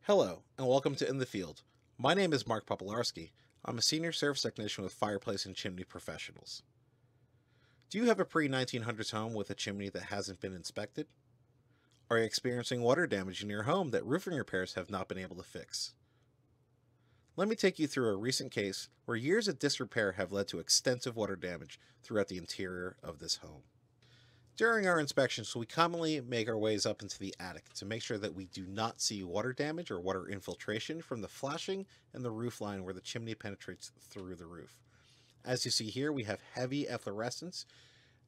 Hello, and welcome to In the Field. My name is Mark Popolarski. I'm a senior service technician with Fireplace and Chimney Professionals. Do you have a pre-1900s home with a chimney that hasn't been inspected? Are you experiencing water damage in your home that roofing repairs have not been able to fix? Let me take you through a recent case where years of disrepair have led to extensive water damage throughout the interior of this home. During our inspections, we commonly make our ways up into the attic to make sure that we do not see water damage or water infiltration from the flashing and the roof line where the chimney penetrates through the roof. As you see here, we have heavy efflorescence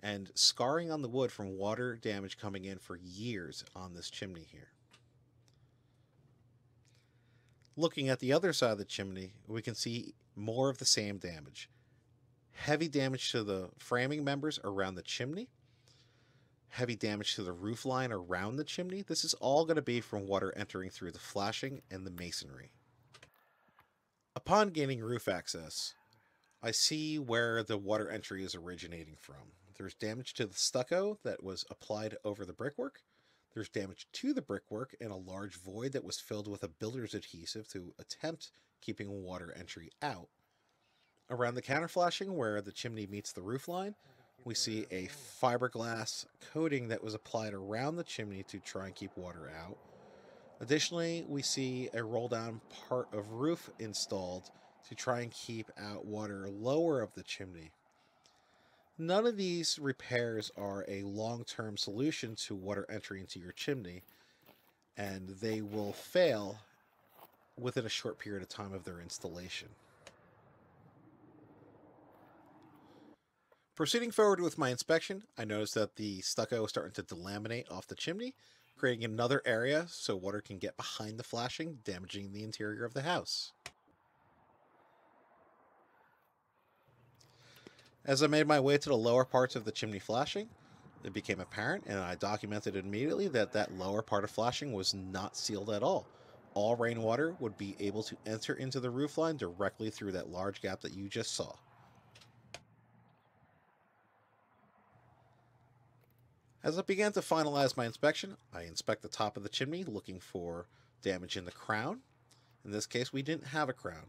and scarring on the wood from water damage coming in for years on this chimney here. Looking at the other side of the chimney, we can see more of the same damage. Heavy damage to the framing members around the chimney, heavy damage to the roof line around the chimney. This is all going to be from water entering through the flashing and the masonry. Upon gaining roof access, I see where the water entry is originating from. There's damage to the stucco that was applied over the brickwork. There's damage to the brickwork and a large void that was filled with a builder's adhesive to attempt keeping water entry out. Around the counterflashing where the chimney meets the roof line, we see a fiberglass coating that was applied around the chimney to try and keep water out. Additionally, we see a roll down part of roof installed to try and keep out water lower of the chimney. None of these repairs are a long-term solution to water entry into your chimney, and they will fail within a short period of time of their installation. Proceeding forward with my inspection, I noticed that the stucco is starting to delaminate off the chimney, creating another area so water can get behind the flashing, damaging the interior of the house. As I made my way to the lower parts of the chimney flashing, it became apparent, and I documented immediately that that lower part of flashing was not sealed at all. All rainwater would be able to enter into the roofline directly through that large gap that you just saw. As I began to finalize my inspection, I inspect the top of the chimney looking for damage in the crown. In this case, we didn't have a crown.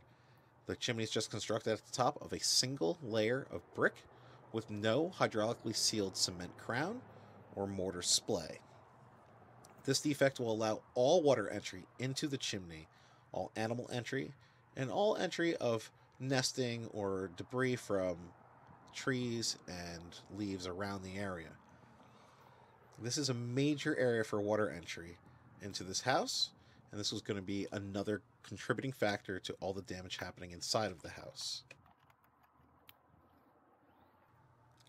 The chimney is just constructed at the top of a single layer of brick with no hydraulically sealed cement crown or mortar splay. This defect will allow all water entry into the chimney, all animal entry, and all entry of nesting or debris from trees and leaves around the area. This is a major area for water entry into this house, and this was going to be another contributing factor to all the damage happening inside of the house.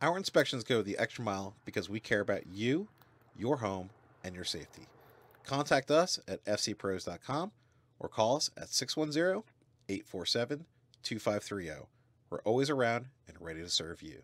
Our inspections go the extra mile because we care about you, your home, and your safety. Contact us at fcpros.com or call us at 610-847-2530. We're always around and ready to serve you.